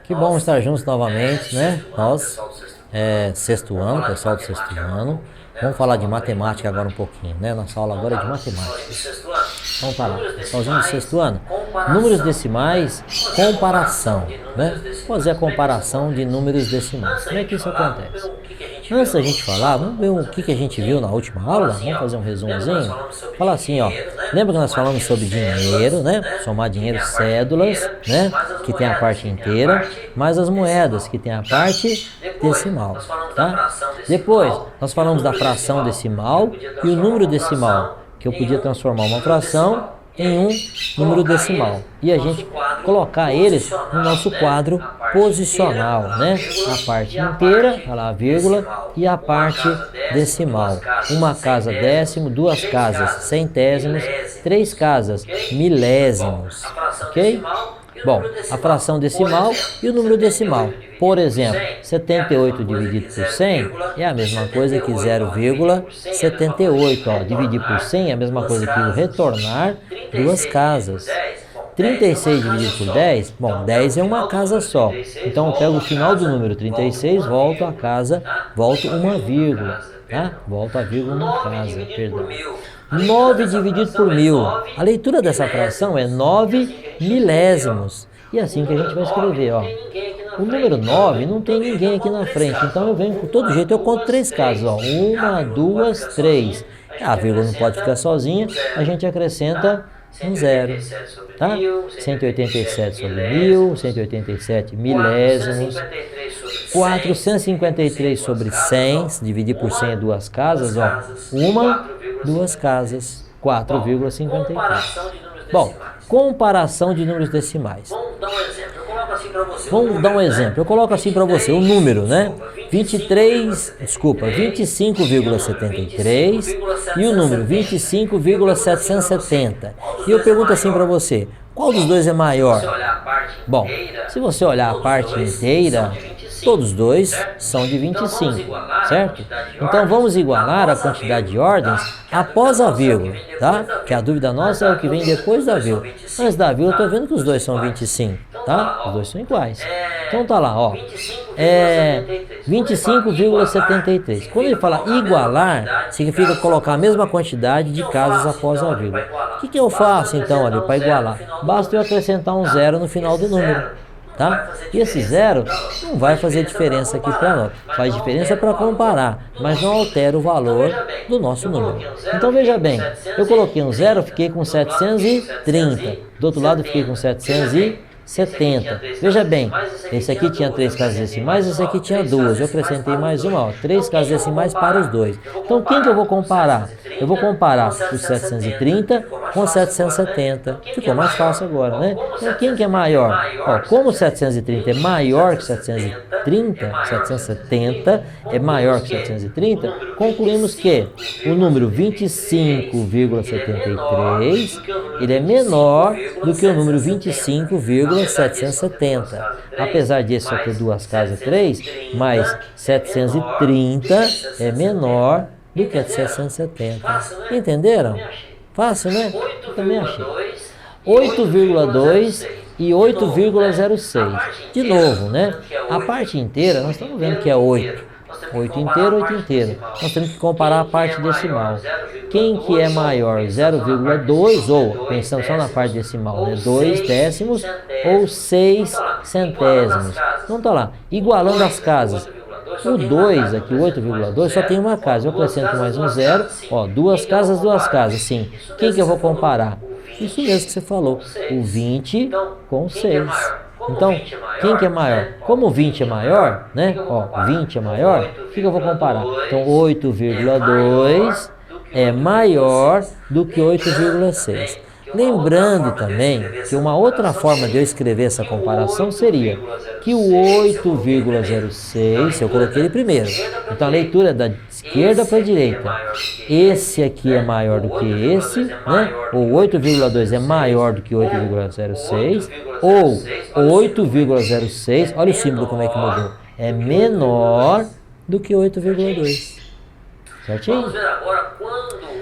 Que bom estar juntos novamente, né? Nós, sexto ano, pessoal do sexto ano. Vamos falar de matemática agora um pouquinho, né? Nossa aula agora é de matemática. Vamos falar, pessoalzinho do sexto ano. Números decimais, comparação, né? Fazer a comparação de números decimais. Como é que isso acontece? Antes da gente falar, vamos ver o que a gente viu na última aula? Vamos fazer um resumozinho? Falar assim, ó. Lembra que nós falamos sobre dinheiro, né? Somar dinheiro, cédulas, né? Que tem a parte inteira, mais as moedas, que tem a parte decimal, tá? Depois, nós falamos da fração decimal e o número decimal, que eu podia transformar uma fração em um número decimal e a gente colocar eles no nosso quadro posicional, né? A parte inteira, olha lá, a vírgula, e a parte decimal. Uma casa décimo, duas casas centésimos, três casas milésimos, ok? Bom, a fração decimal e o número decimal. Por exemplo, 78 dividido por 100 é a mesma coisa que 0,78. Dividir por 100 é a mesma coisa que o retornar duas casas. 36 dividido por 10, bom, 10 é uma casa só. Então eu pego o final do número 36, volto a casa, volto uma vírgula, tá? Volto a vírgula uma casa, perdão. 9 dividido por 1000. A leitura dessa fração é 9 milésimos. E é assim que a gente vai escrever, ó. O número 9 não tem ninguém aqui na frente, então eu venho por todo jeito, eu conto três casas, ó. 1, 2, 3. A vírgula não pode ficar sozinha, a gente acrescenta um zero, tá? 187 sobre 1000, 187 milésimos. 453 sobre 100, dividir por 100 é duas casas, ó. Uma, duas casas, 4,53. Bom, comparação de números decimais. Vamos dar um exemplo. Eu coloco assim para você, o número, né? 25,73 e o número 25,770. E eu pergunto assim para você, qual dos dois é maior? Bom, se você olhar a parte inteira, todos dois são de 25, certo? Então vamos igualar a quantidade de ordens após a vírgula, tá? Que a dúvida nossa é o que vem depois da vírgula. Antes da vírgula eu estou vendo que os dois são 25, tá? Os dois são iguais. Então tá lá, ó. 25,73. Quando ele fala igualar, significa colocar a mesma quantidade de casas após a vírgula. O que eu faço então ali para igualar? Basta eu acrescentar um zero no final do número. Tá? E esse zero não vai fazer diferença aqui para nós. Faz diferença para comparar, mas não altera o valor do nosso número. Então veja bem, eu coloquei um zero, fiquei com 730. Do outro lado fiquei com 770. Veja bem, esse aqui tinha três casas decimais, esse aqui tinha duas. Eu acrescentei mais uma, ó, três casas decimais para os dois. Então quem que eu vou comparar? Eu vou comparar o 730 com 770. Ficou mais fácil agora, né? Então quem que é maior? Ó, como o 730 é maior que 770 é maior que 730, concluímos que o número 25,73 ele é menor do que o número 25,770. Apesar de só ter duas casas 3, mas 730 é menor do que a de 770. Entenderam? Fácil, né? Eu também achei. 8,2 e 8,06. De novo, né? A parte inteira, nós estamos vendo que é 8. 8 inteiro, 8 inteiro. Nós temos que comparar a parte decimal. Quem que é maior? 0,2 ou, pensando só na parte decimal, né? 2 décimos ou 6 centésimos. Então tá lá, igualando as casas. O 2 aqui, 8,2, só tem uma casa. Eu acrescento mais um zero. Ó, duas casas, sim. Quem que eu vou comparar? Isso mesmo que você falou. O 20 com 6. Então, quem que é maior? Como o 20 é maior, né? Ó, 20 é maior, o que eu vou comparar? Então, 8,2 é maior do que 8,6. Lembrando também que uma outra forma de eu escrever essa comparação seria que o 8,06, se eu coloquei ele primeiro, então a leitura é da esquerda para a direita. Esse aqui é maior do que esse, né? Ou 8,2 é maior do que 8,06, ou 8,06, olha o símbolo como é que mudou, é menor do que 8,2. Certinho?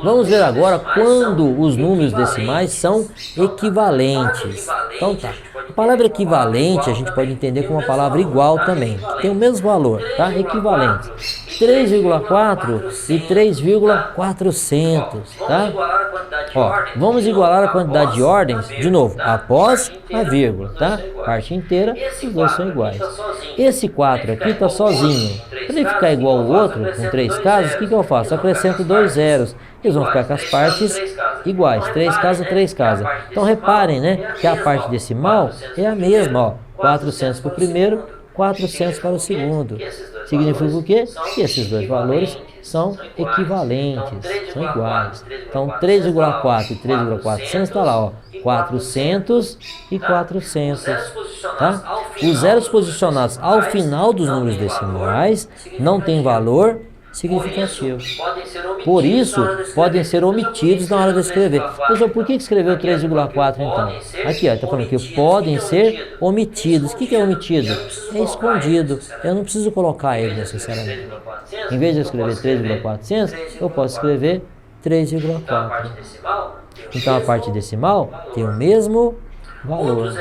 Vamos ver agora quando os números decimais são equivalentes. Então tá. A palavra equivalente a gente pode entender como uma palavra igual também, que tem o mesmo valor, tá? Equivalente. 3,4 e 3,400, tá? Ó, vamos igualar a quantidade de ordens, de novo, após a vírgula, tá? Parte inteira, os dois são iguais. Esse 4 aqui está sozinho. Para ele ficar igual ao outro, com 3 casas, o que eu faço? Acrescento 2 zeros. Eles vão ficar com as partes iguais. 3 casas, 3 casas. Então reparem, né, que a parte decimal é a mesma, ó. 400 para o primeiro, 400 para o segundo. Significa o quê? Que esses dois valores são equivalentes, são iguais. Então 3,4 e 3,400 está lá, ó. 400 e 400, tá? Os zeros posicionados ao final dos números decimais não têm valor significativo. Por isso, podem ser omitidos na hora de escrever. Professor, por que escreveu 3,4 então? Aqui, ó, está falando que podem ser omitidos. O que é omitido? É escondido. Eu não preciso colocar ele necessariamente. Em vez de eu escrever 3,400, eu posso escrever 3,4. Então a parte decimal tem o mesmo valor.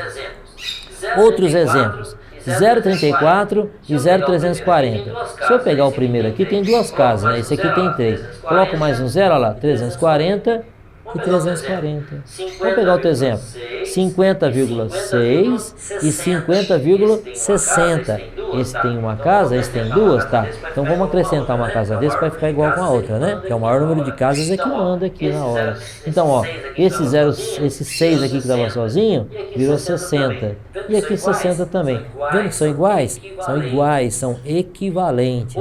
Outros exemplos. 0,34 e 0,340. Se eu pegar o primeiro aqui, tem duas casas, né? Esse aqui tem 3. Coloco mais um zero, olha lá, 340 e 340. Vamos pegar outro exemplo. 50,6 e 50,60. Esse tem uma casa, esse tem duas, tá? Então vamos acrescentar uma casa desse para ficar igual com a outra, né? Que é o maior número de casas é que manda aqui na hora. Então, ó, esse 6 aqui que estava sozinho, virou 60. E aqui 60 também. Vendo que são iguais? São iguais, são equivalentes.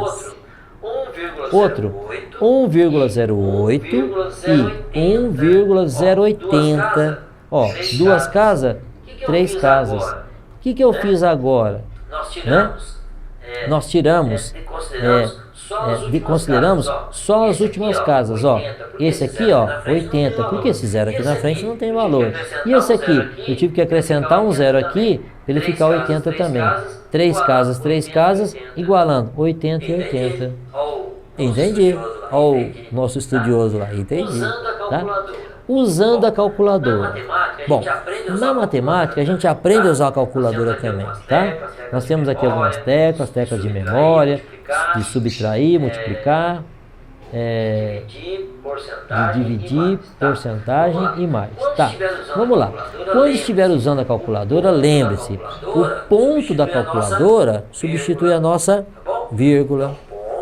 Outro, 1,08 e 1,080. Ó, duas casas, 3 casas. O que eu fiz agora? Né? Nós tiramos, consideramos só as últimas casas. Ó, esse aqui, ó, 80. Porque esse zero aqui na frente não tem valor. E esse aqui, eu tive que acrescentar um zero aqui para ele ficar 80 também. 3 casas, igualando 80 e 80. Entendi. Ó, o nosso estudioso lá, entendi. Tá? Usando a calculadora. Bom, na matemática a gente aprende a usar a calculadora também, tá? Nós temos aqui algumas teclas de memória, de subtrair, multiplicar, de dividir, porcentagem e mais. Tá, vamos lá. Quando estiver usando a calculadora, lembre-se, o ponto da calculadora substitui a nossa vírgula.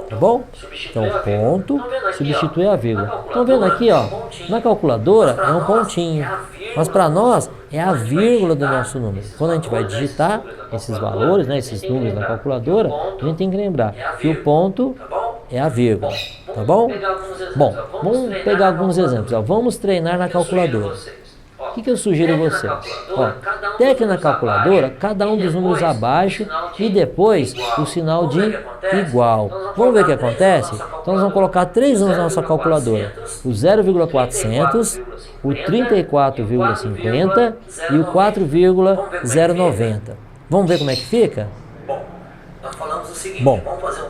Tá bom? Então, ponto substitui a vírgula. Estão vendo aqui, ó? Na calculadora é um pontinho. Mas para nós é a vírgula do nosso número. Quando a gente vai digitar esses valores, né, esses números na calculadora, a gente tem que lembrar que o ponto é a vírgula. Tá bom? Bom, vamos pegar alguns exemplos. Ó. Vamos treinar na calculadora. O que eu sugiro a vocês? Ó, técnica na calculadora, cada um dos números abaixo e depois o sinal de igual. Vamos ver o que acontece? Então nós vamos colocar 3 números na nossa calculadora. O 0,400, o 34,50 e o 4,090. Vamos ver como é que fica? Bom,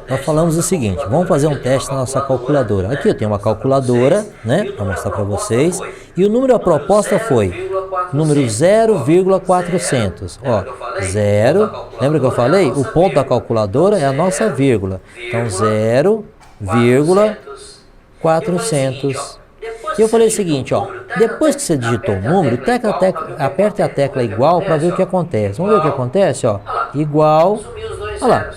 nós falamos o seguinte, vamos fazer um teste na nossa calculadora. Aqui eu tenho uma calculadora, né, para mostrar para vocês, e o número a proposta foi número 0,400. Ó, 0, lembra que eu falei? O ponto da calculadora é a nossa vírgula. Então 0,400. E eu falei o seguinte, ó, depois que você digitou o número, aperte a tecla igual para ver o que acontece. Vamos ver o que acontece, ó, igual, olha lá.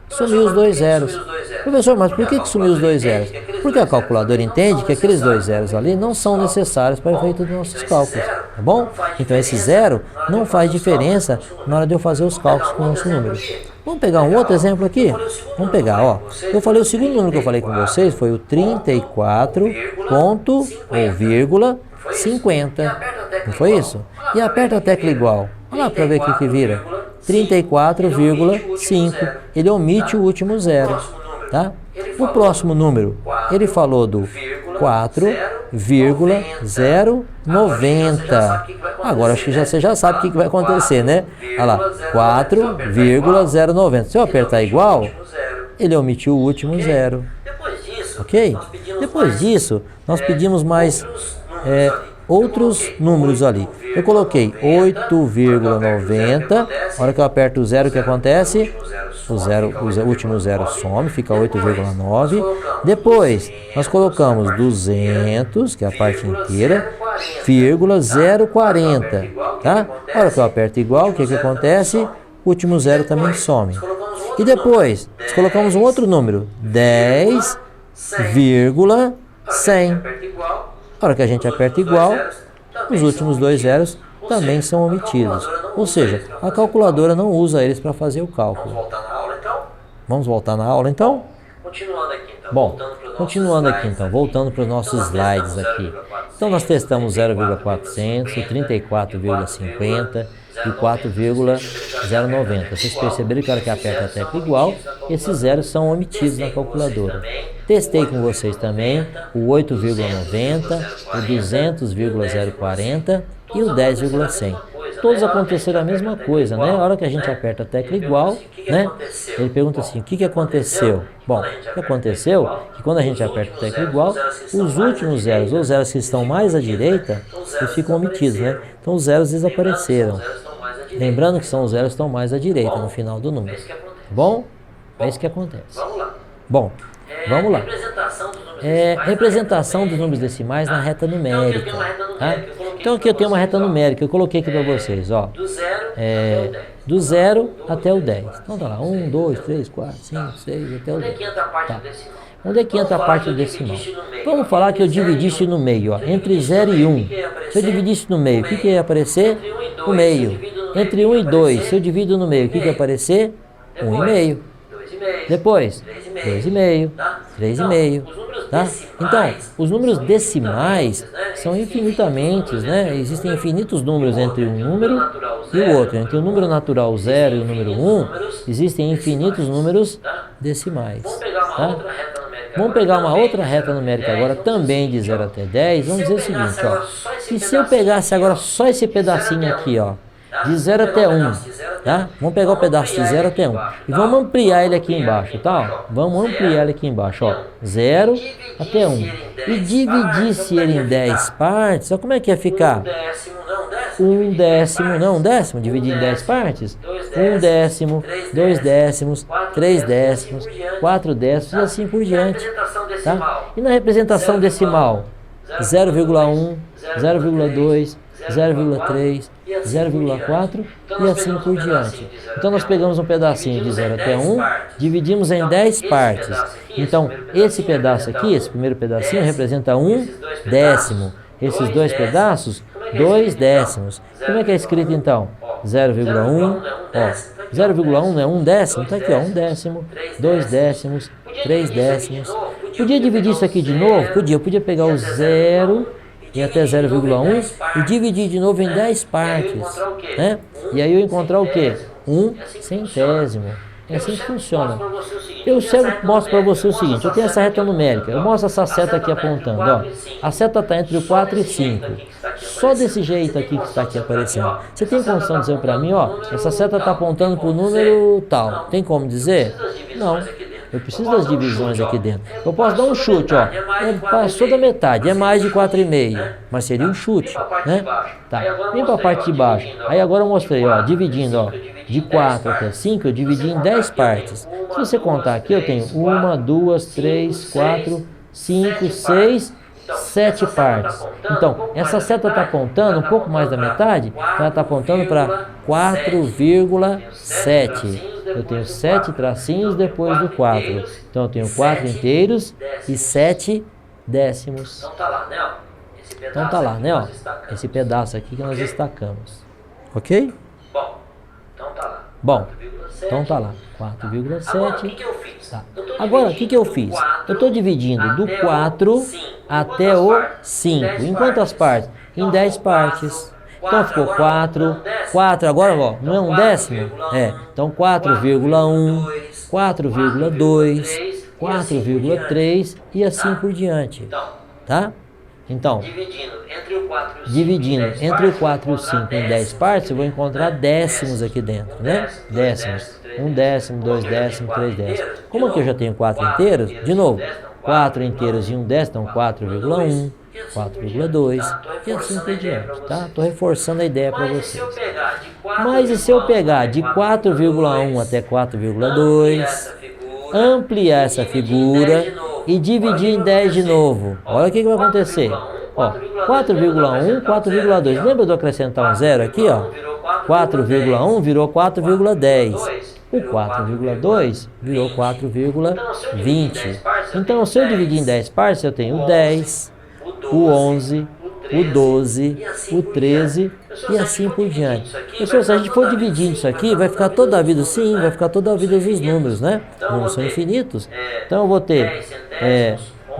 Sumiu os 2 zeros. Professor, mas por que sumiu os 2 zeros? Porque a calculadora entende que aqueles 2 zeros ali não são necessários para o efeito dos nossos cálculos, tá bom? Então esse zero não faz diferença na hora de eu fazer os cálculos com o nosso número. Vamos pegar um outro exemplo aqui? Vamos pegar, ó. Eu falei, o segundo número que eu falei com vocês foi o 34,50. Não foi isso? E aperta a tecla igual. Olha lá para ver o que vira. 34,5. Ele omite o último zero, tá? O próximo número, ele falou do 4,090. Agora acho que você já sabe o que vai acontecer, né? Olha lá, 4,090. Se eu apertar igual, ele omitiu o último zero. Ok? Depois disso, nós pedimos mais outros números ali. Eu coloquei 8,90. A hora que eu aperto o zero, o que acontece? O último zero some, fica 8,9. Depois, nós colocamos 200, que é a parte inteira, vírgula 0,40. Tá? A hora que eu aperto igual, o que acontece? O último zero também some. E depois, nós colocamos um outro número, 10,100. A hora que a gente aperta igual, os últimos dois zeros também são omitidos. Ou seja, a calculadora não usa eles para fazer o cálculo. Vamos voltar na aula então? Bom, continuando aqui então, voltando para os nossos slides aqui. Então nós testamos 0,400, 34,50 e 4,090. Vocês perceberam que a hora que aperta a tecla igual, esses zeros são omitidos na calculadora. Testei com vocês também o 8,90, o 200,040 e o 10,100. Todos aconteceram a mesma coisa, né? A hora que a gente aperta a tecla igual, né? Ele pergunta assim, o que aconteceu? Bom, o que aconteceu é que quando a gente aperta a tecla igual, os últimos zeros, ou zeros que estão mais à direita, eles ficam omitidos, né? Então os zeros desapareceram. Lembrando que são os zeros que estão mais à direita no final do número. Bom, é isso que acontece. Bom, vamos lá. Representação dos números decimais na reta numérica. Tá? Então aqui eu tenho uma reta numérica, eu coloquei aqui para vocês, ó. Do 0 até o 10. Então tá lá, 1, 2, 3, 4, 5, 6, até o 10. Tá. Onde é que entra a parte decimal? Vamos falar que eu dividisse no meio, ó, entre 0 e 1. Se eu dividisse no meio, o que ia aparecer? O meio. Entre 1 e 2, se eu divido no meio, o que ia aparecer? 1,5. Depois, 2,5, 3,5. Tá? Então, os números decimais são infinitamente, né? Existem infinitos números entre um número e o outro. Entre o número natural 0 e o número 1, existem infinitos números decimais. Tá? Vamos pegar uma outra reta numérica agora, também de 0 até 10. Vamos dizer o seguinte, ó. E se eu pegasse agora só esse pedacinho aqui, ó, de 0 até 1, tá? Vamos pegar o pedaço de 0 até 1 e vamos ampliar ele aqui embaixo, tá? Vamos ampliar ele aqui embaixo, ó, 0 até 1. E dividisse ele em 10 partes, ó, como é que ia ficar? 1 décimo, não, 1 décimo, dividir em 10 partes? 1 décimo, 2 décimos, 3 décimos, 4 décimos e assim por diante, tá? E na representação decimal? 0,1, 0,2, 0,3, 0,4 e assim por diante. Então nós pegamos um pedacinho de 0 até 1, dividimos em 10 partes. Então esse pedaço aqui, esse primeiro pedacinho, representa 1 décimo. Esses dois pedaços, 2 décimos. Como é que é escrito então? 0,1, ó, 0,1 não é 1 décimo? Está aqui, ó, 1 décimo, 2 décimos, 3 décimos. Podia dividir isso aqui de novo? Podia. Eu podia pegar o 0 e até 0,1 e dividir de novo em 10 partes, né? E aí eu encontrar o quê? 1 centésimo. É assim que funciona. Eu mostro para você o seguinte, eu tenho essa reta numérica, eu mostro essa seta aqui apontando, ó. A seta está entre o 4 e 5. Só desse jeito aqui que está aqui aparecendo. Você tem condição de dizer para mim, ó, essa seta está apontando para o número tal. Tem como dizer? Não. Eu preciso das divisões aqui dentro. Eu posso dar um chute, ó. Passou da metade, é mais de 4,5. Mas seria um chute, né? Tá. Vem para a parte de baixo. Aí agora eu mostrei, ó, dividindo, ó. De 4 até 5, eu dividi em 10 partes. Se você contar aqui, eu tenho 1, 2, 3, 4, 5, 6, 7 partes. Então, essa seta está apontando um pouco mais da metade, então ela está apontando para 4,7. Eu tenho 7 tracinhos depois do 4. Então eu tenho 4 inteiros e 7 décimos. Então tá lá, né? Ó, esse pedaço aqui que nós destacamos. Ok? Bom, então tá lá. 4,7. Tá. Agora, o que eu fiz? Eu estou dividindo do 4 até o 5. Em quantas partes? Em 10 partes. Então ficou 4, agora ó, não é um décimo? É, então 4,1, 4,2, 4,3 e assim por diante, tá? Então, dividindo entre o 4 e o 5 em 10 partes, eu vou encontrar décimos aqui dentro, né? Décimos, 1 décimo, 2 décimos, 3 décimos. Como aqui eu já tenho 4 inteiros, de novo, 4 inteiros e 1 décimo, então 4,1, 4,2 e assim por diante, tá? Estou reforçando a ideia para vocês. Mas e se eu pegar de 4,1 até 4,2, ampliar essa figura e dividir em 10 de novo? Olha o que vai acontecer. Ó, 4,1, 4,2. Lembra de eu acrescentar um zero aqui, ó? 4,1 virou 4,10. O 4,2 virou 4,20. Então, se eu dividir em 10 partes, eu tenho o 10, o 11, o 12, o 13 e assim por diante. Pessoal, se a gente for dividindo isso aqui, vai ficar toda a vida, sim, vai ficar toda a vida os números, né? Números são infinitos. Então, eu vou ter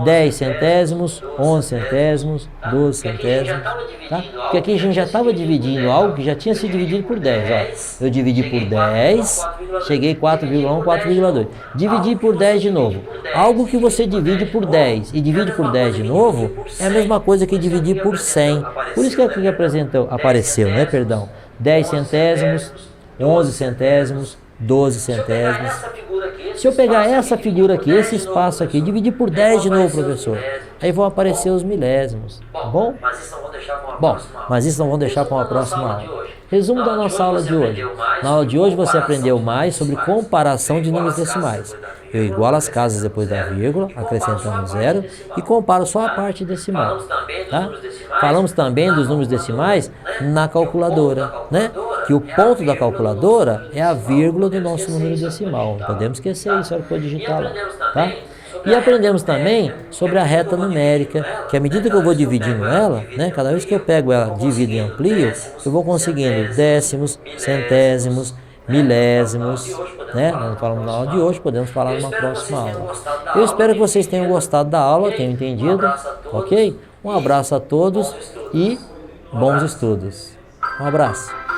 10 centésimos, 11 centésimos, 12 centésimos, tá? Porque aqui a gente já estava dividindo algo que já tinha sido dividido por 10, ó. Eu dividi por 10, cheguei 4,1, 4,2. Dividi por 10 de novo. Algo que você divide por 10 e divide por 10 de novo, é a mesma coisa que dividir por 100. Por isso que aqui apareceu, né, perdão, 10 centésimos, 11 centésimos, 12 centésimos. Se eu pegar essa figura aqui, esse espaço aqui, dividir por 10 de novo, professor, aí vão aparecer os milésimos, tá bom? Bom, mas isso não vão deixar para uma próxima aula. Resumo da nossa aula de hoje. Na aula de hoje você aprendeu mais sobre comparação de números decimais. Eu igualo as casas depois da vírgula, acrescentando zero, e comparo só a parte decimal, tá? Falamos também dos números decimais na calculadora, né? Que o ponto da calculadora é a vírgula do nosso número decimal. Não podemos esquecer isso, era para digitar lá, tá? E aprendemos também sobre a reta numérica, que à medida que eu vou dividindo ela, né, cada vez que eu pego ela, divido e amplio, eu vou conseguindo décimos, centésimos, milésimos, né? Nós não falamos na aula de hoje, podemos falar numa próxima aula. Eu espero que vocês tenham gostado da aula, tenham entendido, ok? Um abraço a todos e bons estudos. Um abraço.